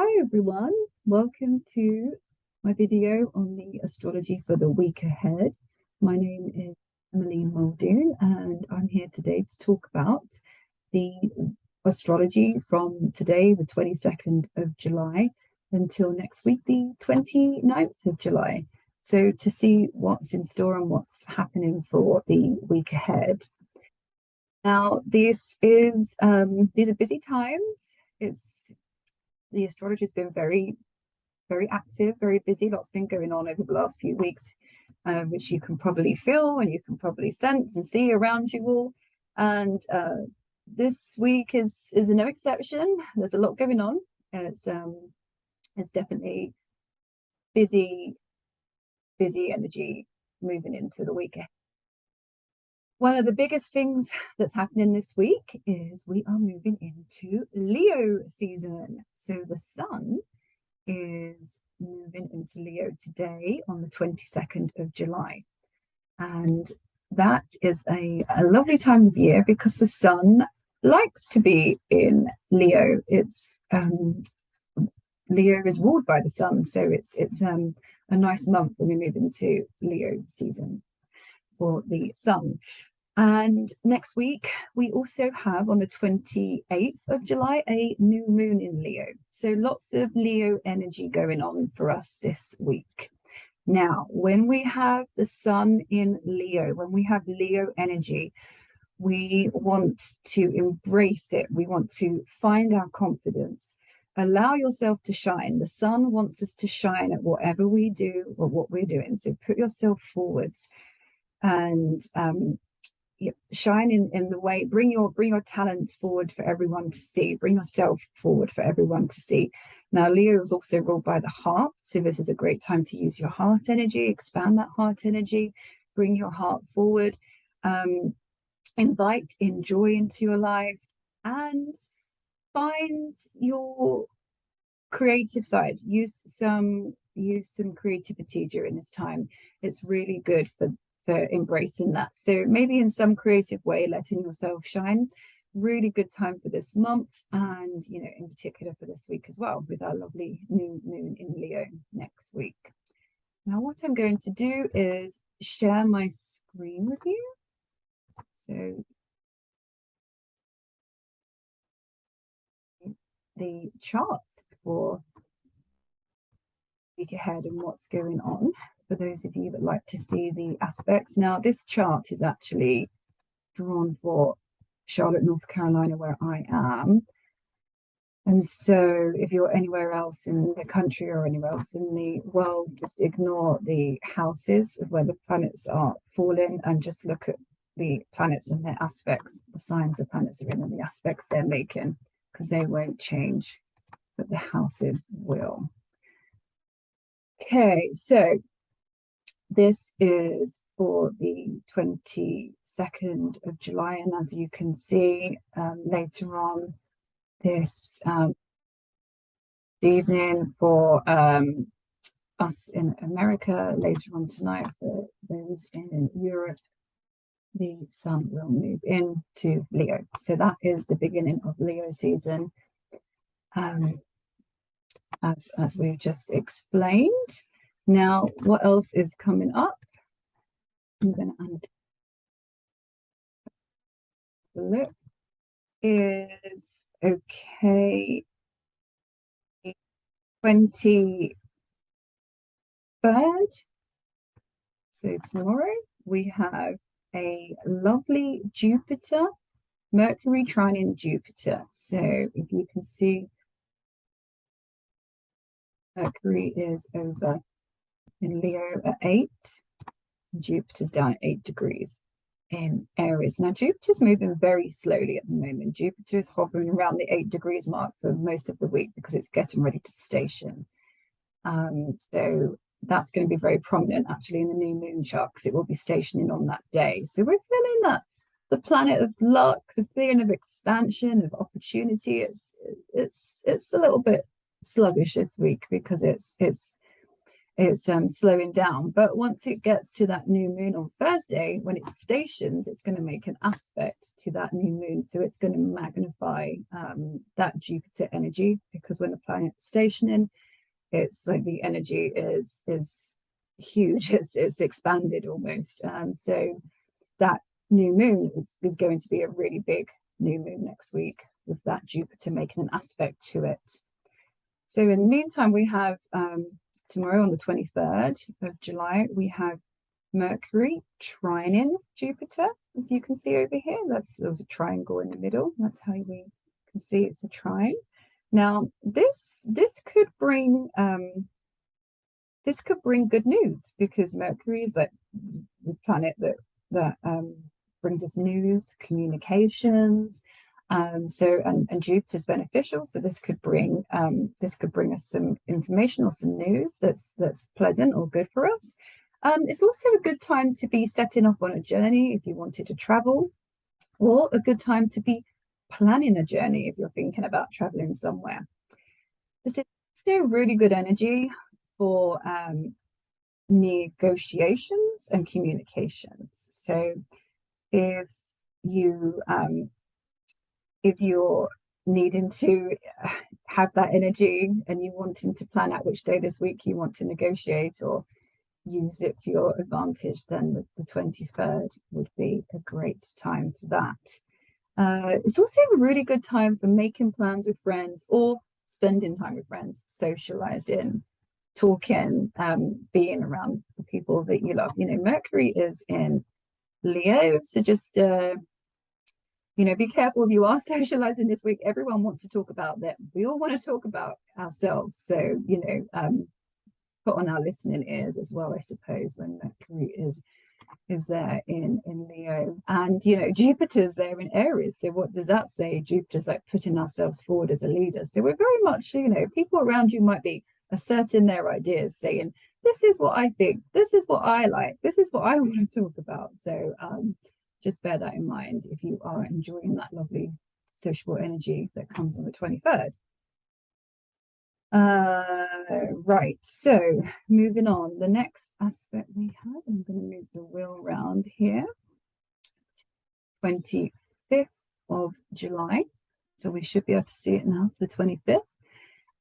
Hi everyone, welcome to my video on the astrology for the week ahead. My name is Emmaleen Muldoon and I'm here today to talk about the astrology from today, the 22nd of July, until next week, the 29th of July. So to see what's in store and what's happening for the week ahead. Now, these are busy times. The astrology has been very active, very busy. Lots been going on over the last few weeks, which you can probably feel and you can probably sense and see around you all. And this week is no exception. There's a lot going on. It's definitely busy energy moving into the week ahead. One of the biggest things that's happening this week is we are moving into Leo season. So the sun is moving into Leo today on the 22nd of July. And that is a lovely time of year because the sun likes to be in Leo. Leo is ruled by the sun, so it's a nice month when we move into Leo season for the sun. And next week, we also have on the 28th of July, a new moon in Leo. So lots of Leo energy going on for us this week. Now, when we have the sun in Leo, when we have Leo energy, we want to embrace it. We want to find our confidence. Allow yourself to shine. The sun wants us to shine at whatever we do or what we're doing. So put yourself forwards and shine in the way. Bring your talents forward for everyone to see. Bring yourself forward for everyone to see. Now, Leo is also ruled by the heart, so this is a great time to use your heart energy, expand that heart energy, bring your heart forward, invite in joy into your life, and find your creative side. Use some creativity during this time. It's really good for embracing that. So maybe in some creative way, letting yourself shine. Really good time for this month, and in particular for this week as well, with our lovely new moon in Leo next week. Now, what I'm going to do is share my screen with you. So the chart for week ahead and what's going on, for those of you that like to see the aspects. Now, this chart is actually drawn for Charlotte, North Carolina, where I am. And so if you're anywhere else in the country or anywhere else in the world, just ignore the houses of where the planets are falling and just look at the planets and their aspects, the signs the planets are in and the aspects they're making, because they won't change, but the houses will. Okay, so this is for the 22nd of July, and as you can see later on this evening for us in America, later on tonight for those in Europe, the sun will move into Leo. So that is the beginning of Leo season, as we've just explained. Now, what else is coming up? I'm going to look. Is okay. 23rd. So tomorrow we have a lovely Jupiter, Mercury trining Jupiter. So if you can see, Mercury is over in Leo at 8, Jupiter's down at 8 degrees in Aries. Now, Jupiter's moving very slowly at the moment. Jupiter is hovering around the 8 degrees mark for most of the week because it's getting ready to station. So that's going to be very prominent actually in the new moon chart, because it will be stationing on that day. So we're feeling that the planet of luck, the feeling of expansion, of opportunity. It's a little bit sluggish this week because it's slowing down. But once it gets to that new moon on Thursday, when it stations, it's going to make an aspect to that new moon. So it's going to magnify that Jupiter energy, because when the planet's stationing, it's like the energy is huge. It's expanded almost. So that new moon is going to be a really big new moon next week, with that Jupiter making an aspect to it. So in the meantime, we have tomorrow on the 23rd of July, we have Mercury trining Jupiter, as you can see over here. There's a triangle in the middle. That's how we can see it's a trine. Now, this could bring good news, because Mercury is like the planet that brings us news, communications. So Jupiter's beneficial, so this could bring us some information or some news that's pleasant or good for us. It's also a good time to be setting off on a journey if you wanted to travel, or a good time to be planning a journey if you're thinking about traveling somewhere. This is also really good energy for negotiations and communications. So if you're needing to have that energy and you wanting to plan out which day this week you want to negotiate or use it for your advantage, then the 23rd would be a great time for that. It's also a really good time for making plans with friends or spending time with friends, socializing, talking, being around the people that you love. Mercury is in Leo, so just be careful if you are socializing this week. Everyone wants to talk about them. We all want to talk about ourselves. So, put on our listening ears as well, I suppose, when Mercury is there in Leo. And, Jupiter's there in Aries. So what does that say? Jupiter's like putting ourselves forward as a leader. So we're very much, people around you might be asserting their ideas, saying, this is what I think, this is what I like, this is what I want to talk about. So, just bear that in mind if you are enjoying that lovely sociable energy that comes on the 23rd. Right, so moving on, the next aspect we have, I'm going to move the wheel around here, 25th of July. So we should be able to see it now, the 25th.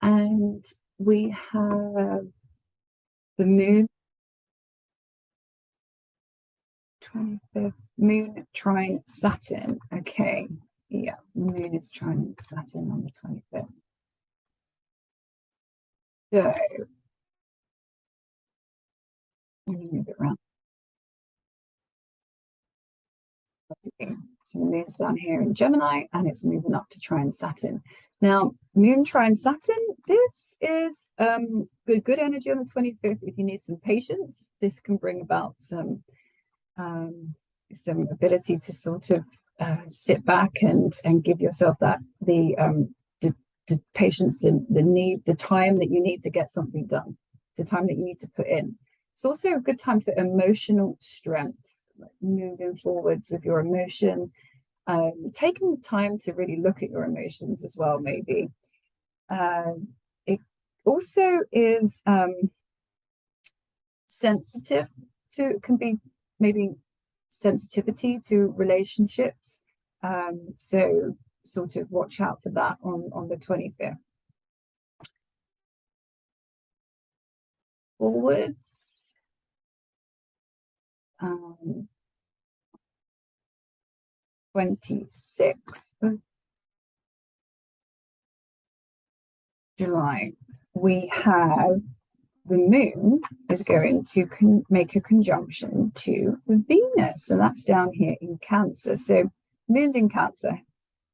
And we have the moon, 25th. Moon trine Saturn. Okay, yeah, moon is trine Saturn on the 25th. So let me move it around. So the moon's down here in Gemini, and it's moving up to trine Saturn. Now, moon trine Saturn, this is good energy on the 25th. If you need some patience, this can bring about some ability to sort of sit back and give yourself the patience, the time that you need to get something done, the time that you need to put in. It's also a good time for emotional strength, like moving forwards with your emotion, taking the time to really look at your emotions as well, maybe. It also is sensitive to, can be maybe sensitivity to relationships, so sort of watch out for that on the 25th. Forwards, 26th of July, we have the moon is going to make a conjunction to Venus, and that's down here in Cancer. So moon's in Cancer,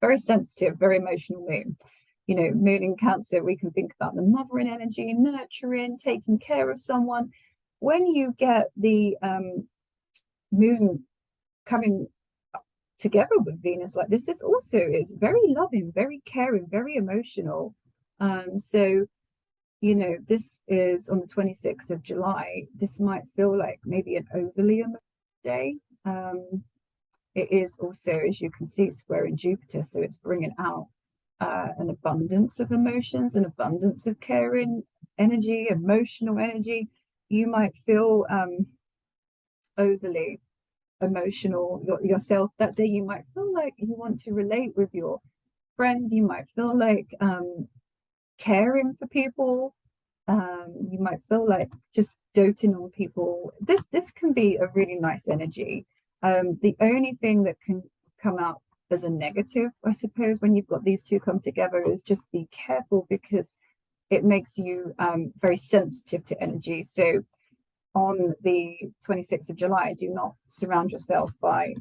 very sensitive, very emotional moon. Moon in Cancer, we can think about the mothering energy, nurturing, taking care of someone. When you get the moon coming together with Venus like this, is very loving, very caring, very emotional. So this is on the 26th of July. This might feel like maybe an overly emotional day. It is also, as you can see, squaring Jupiter, so it's bringing out an abundance of emotions, an abundance of caring energy, emotional energy. you might feel overly emotional yourself that day. You might feel like you want to relate with your friends. You might feel like caring for people. You might feel like just doting on people. This can be a really nice energy. The only thing that can come out as a negative, I suppose, when you've got these two come together is just be careful, because it makes you very sensitive to energy. So on the 26th of July, do not surround yourself by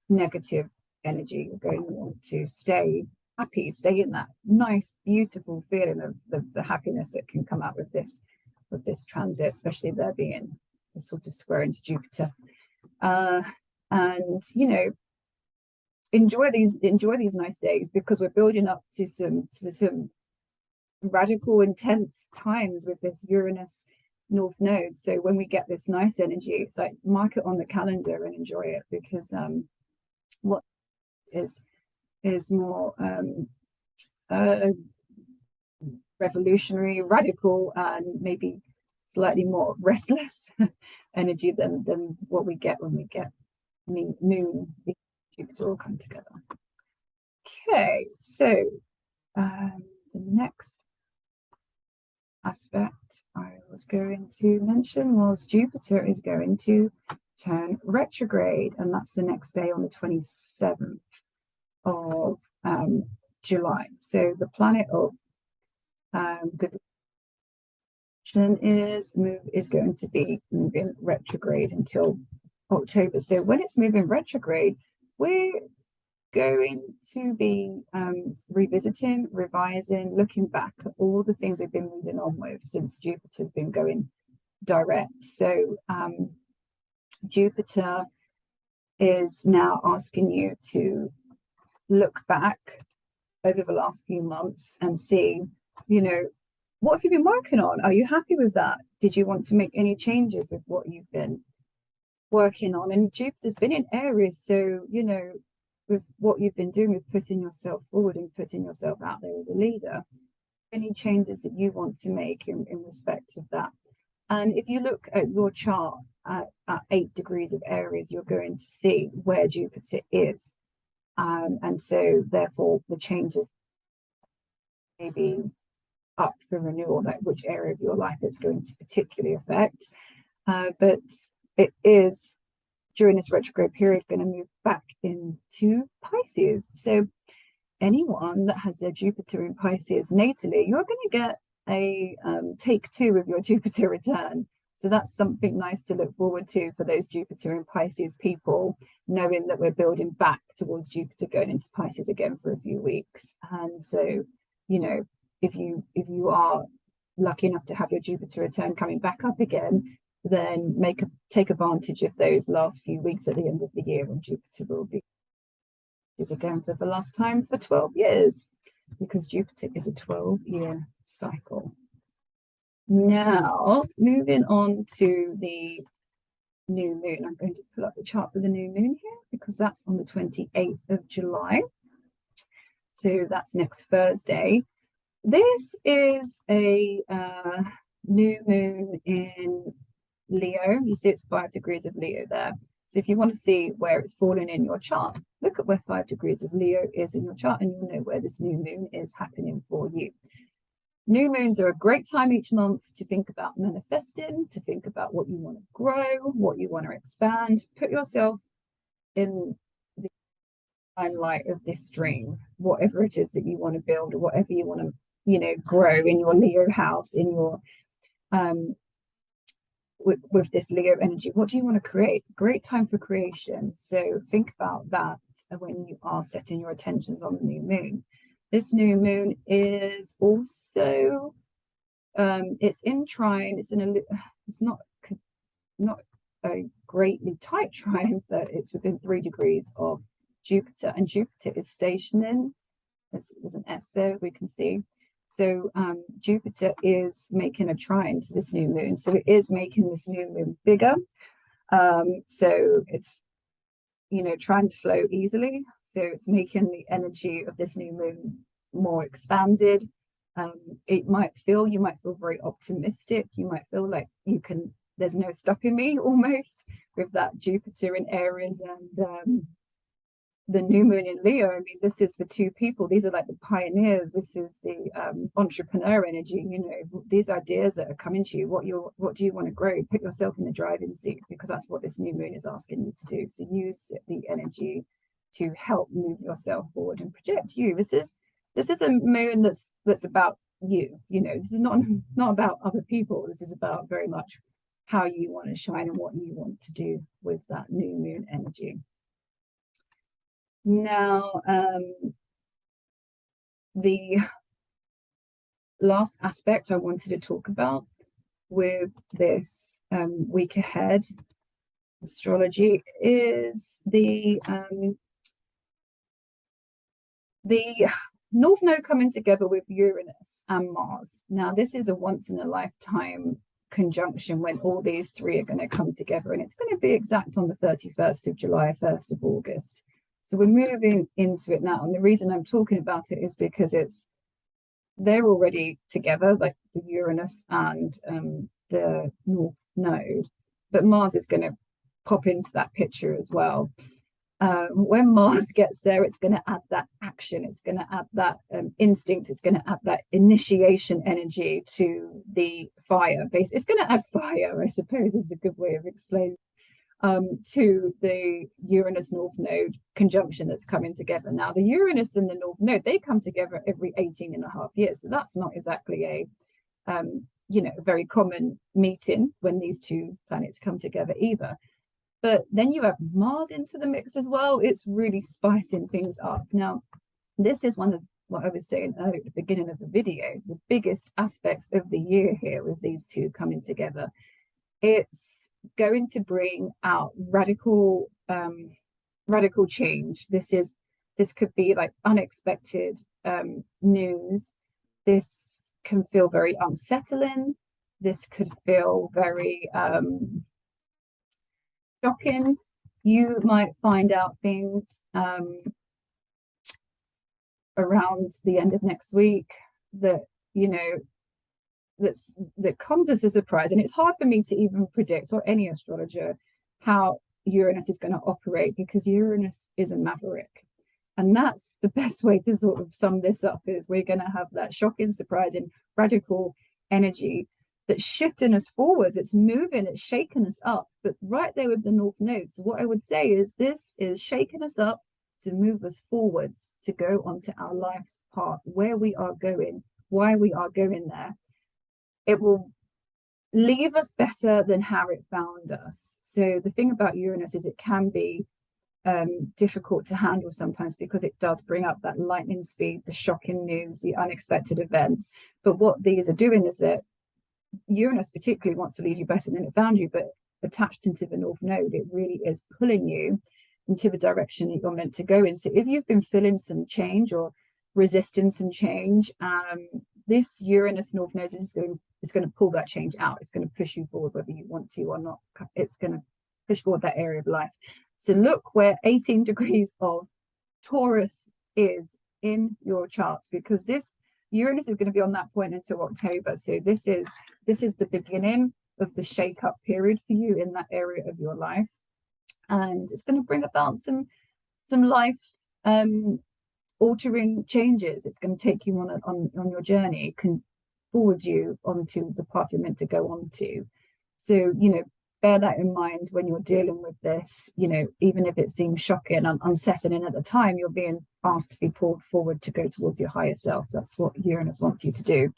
negative energy. You're going to want to stay happy, stay in that nice, beautiful feeling of the happiness that can come out with this transit, especially there being a sort of square into Jupiter. And enjoy these nice days, because we're building up to some radical, intense times with this Uranus North Node. So when we get this nice energy, it's like mark it on the calendar and enjoy it, because what is more revolutionary, radical, and maybe slightly more restless energy than what we get when we get Moon, Jupiter all come together. Okay, so the next aspect I was going to mention was Jupiter is going to turn retrograde, and that's the next day on the 27th of July. So the planet of good is going to be moving retrograde until October. So when it's moving retrograde, we're going to be revisiting, revising, looking back at all the things we've been moving on with since Jupiter's been going direct. So Jupiter is now asking you to look back over the last few months and see, what have you been working on? Are you happy with that? Did you want to make any changes with what you've been working on? And Jupiter's been in Aries, so with what you've been doing, with putting yourself forward and putting yourself out there as a leader, any changes that you want to make in respect of that. And if you look at your chart at 8 degrees of Aries, you're going to see where Jupiter is, and so therefore the changes may be up for renewal, like which area of your life it's going to particularly affect. But it is, during this retrograde period, going to move back into Pisces. So anyone that has their Jupiter in Pisces natally, you're going to get a take 2 of your Jupiter return. So that's something nice to look forward to for those Jupiter in Pisces people, knowing that we're building back towards Jupiter going into Pisces again for a few weeks. And so, if you are lucky enough to have your Jupiter return coming back up again, then take advantage of those last few weeks at the end of the year when Jupiter will be again for the last time for 12 years, because Jupiter is a 12-year cycle. Now, moving on to the new moon. I'm going to pull up the chart for the new moon here, because that's on the 28th of July. So that's next Thursday. This is a new moon in Leo. You see it's 5 degrees of Leo there. So if you want to see where it's falling in your chart, look at where 5 degrees of Leo is in your chart, and you'll know where this new moon is happening for you. New moons are a great time each month to think about manifesting, to think about what you want to grow, what you want to expand. Put yourself in the limelight of this dream, whatever it is that you want to build, or whatever you want to, grow in your Leo house, in your with this Leo energy. What do you want to create? Great time for creation. So think about that when you are setting your attentions on the new moon. This new moon is also it's in trine. It's not a greatly tight trine, but it's within 3 degrees of Jupiter, and Jupiter is stationing. There's an S there we can see. So Jupiter is making a trine to this new moon. So it is making this new moon bigger. So it's, trines flow easily. So it's making the energy of this new moon more expanded. You might feel very optimistic. You might feel like there's no stopping me almost with that Jupiter in Aries and the new moon in Leo. I mean, this is for two people. These are like the pioneers. This is the entrepreneur energy. These ideas that are coming to you. What do you want to grow? Put yourself in the driving seat, because that's what this new moon is asking you to do. So use the energy to help move yourself forward and project you. This is a moon that's about you. This is not about other people. This is about very much how you want to shine and what you want to do with that new moon energy. Now, the last aspect I wanted to talk about with this week ahead astrology is the North Node coming together with Uranus and Mars. Now, this is a once in a lifetime conjunction when all these three are going to come together, and it's going to be exact on the 31st of July, 1st of August. So we're moving into it now. And the reason I'm talking about it is because they're already together, like the Uranus and the North Node, but Mars is going to pop into that picture as well. When Mars gets there, it's going to add that action. It's going to add that instinct. It's going to add that initiation energy to the fire base. It's going to add fire, I suppose, is a good way of explaining, to the Uranus North Node conjunction that's coming together. Now, the Uranus and the North Node, they come together every 18.5 years. So that's not exactly a very common meeting when these two planets come together either. But then you have Mars into the mix as well. It's really spicing things up. Now, this is one of what I was saying earlier at the beginning of the video, the biggest aspects of the year here with these two coming together. It's going to bring out radical change. This could be like unexpected news. This can feel very unsettling. This could feel very shocking. You might find out things around the end of next week that that comes as a surprise, and it's hard for me to even predict, or any astrologer, how Uranus is going to operate, because Uranus is a maverick, and that's the best way to sort of sum this up. Is we're going to have that shocking, surprising, radical energy that's shifting us forwards. It's moving, it's shaking us up, but right there with the North Node. So what I would say is this is shaking us up to move us forwards, to go onto our life's path, where we are going, why we are going there. It will leave us better than how it found us. So the thing about Uranus is it can be difficult to handle sometimes, because it does bring up that lightning speed, the shocking news, the unexpected events. But what these are doing is that Uranus particularly wants to leave you better than it found you, but attached into the North Node, it really is pulling you into the direction that you're meant to go in. So if you've been feeling some change or resisting some change, this Uranus North Node is going to pull that change out. It's going to push you forward, whether you want to or not. It's going to push forward that area of life. So look where 18 degrees of Taurus is in your charts, because this Uranus is going to be on that point until October. So this is the beginning of the shake-up period for you in that area of your life, and it's going to bring about some life altering changes. It's going to take you on your journey. It can forward you onto the path you're meant to go on to. So bear that in mind when you're dealing with this. Even if it seems shocking and unsettling at the time, you're being asked to be pulled forward to go towards your higher self. That's what Uranus wants you to do.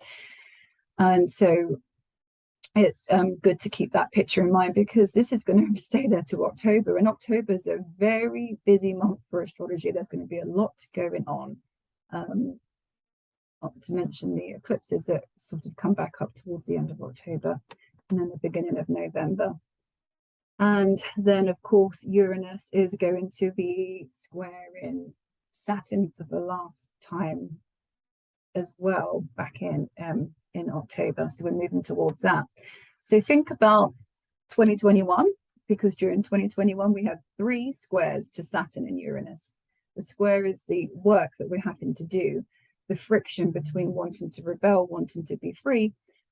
And so it's good to keep that picture in mind, because this is going to stay there to October, and October is a very busy month for astrology. There's going to be a lot going on. Not to mention the eclipses that sort of come back up towards the end of October and then the beginning of November. And then, of course, Uranus is going to be squaring Saturn for the last time as well, back in October. So we're moving towards that. So think about 2021, because during 2021 we have 3 squares to Saturn and Uranus. The square is the work that we're having to do. the friction between wanting to rebel, wanting to be free,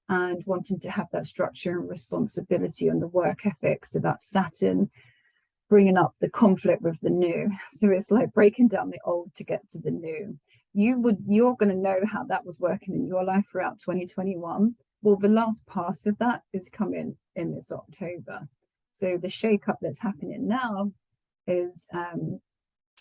and wanting to have that structure and responsibility and the work ethic. So that's Saturn bringing up the conflict with the new. So it's like breaking down the old to get to the new. You're going to know how that was working in your life throughout 2021. Well, the last part of that is coming in this October. So the shake-up that's happening now is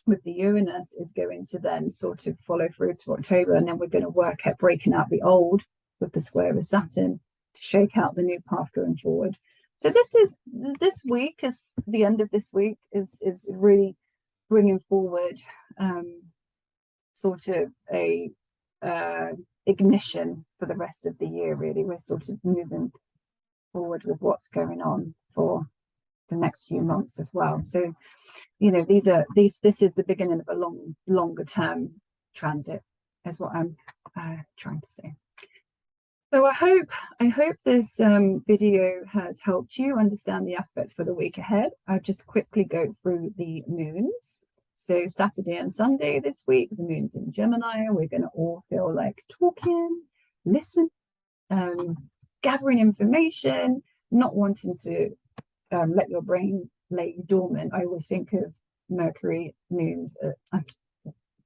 with the Uranus is going to then sort of follow through to October, and then we're going to work at breaking out the old with the square of Saturn to shake out the new path going forward. So this week is the end of this week is really bringing forward sort of a ignition for the rest of the year. Really, we're sort of moving forward with what's going on for the next few months as well. So, you know, this is the beginning of a longer term transit, is what I'm trying to say. So I hope this video has helped you understand the aspects for the week ahead. I'll just quickly go through the moons. So Saturday and Sunday this week, the moon's in Gemini. We're going to all feel like talking, listen, gathering information, not wanting to let your brain lay dormant. I always think of Mercury moons,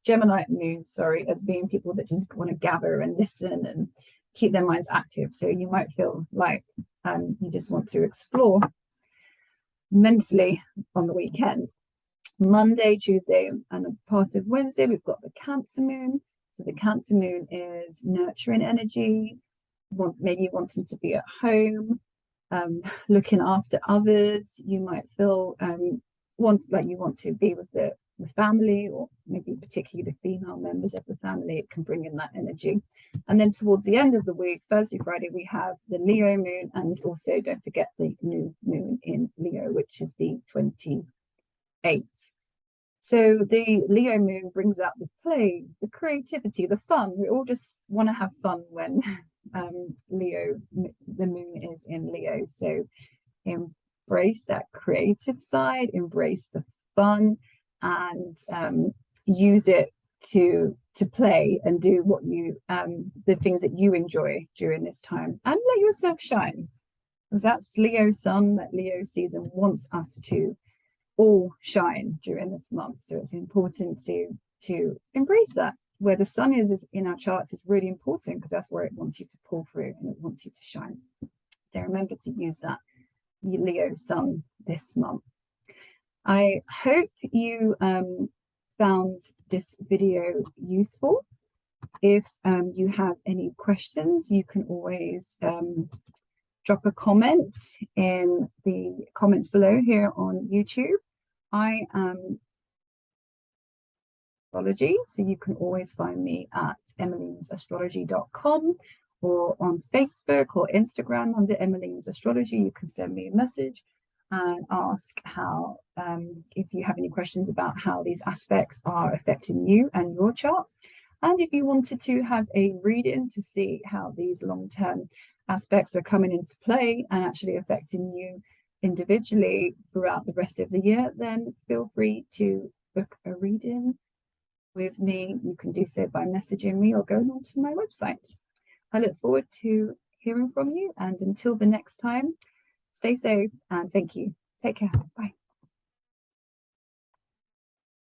Gemini moons, sorry, as being people that just want to gather and listen and keep their minds active. So you might feel like you just want to explore mentally on the weekend. Monday, Tuesday, and a part of Wednesday, we've got the Cancer moon. So the Cancer moon is nurturing energy, maybe wanting to be at home, looking after others. You might feel you want to be with the family, or maybe particularly the female members of the family. It can bring in that energy. And then towards the end of the week, Thursday, Friday, we have the Leo moon, and also don't forget the new moon in Leo, which is the 28th. So the Leo moon brings out the play, the creativity, the fun. We all just want to have fun when the moon is in Leo. So embrace that creative side, embrace the fun, and use it to play and do what you the things that you enjoy during this time, and let yourself shine, because that's Leo sun. That Leo season wants us to all shine during this month. So it's important to embrace that. Where the sun is in our charts is really important, because that's where it wants you to pull through and it wants you to shine. So remember to use that Leo sun this month. I hope you found this video useful. If you have any questions, you can always drop a comment in the comments below here on YouTube. I am Astrology, so you can always find me at emmaleенsastrology.com, or on Facebook or Instagram under Emmaleen's Astrology. You can send me a message and ask how, if you have any questions about how these aspects are affecting you and your chart. And if you wanted to have a reading to see how these long-term aspects are coming into play and actually affecting you individually throughout the rest of the year, then feel free to book a reading with me. You can do so by messaging me or going onto my website. I look forward to hearing from you, and until the next time, stay safe and thank you. Take care. Bye.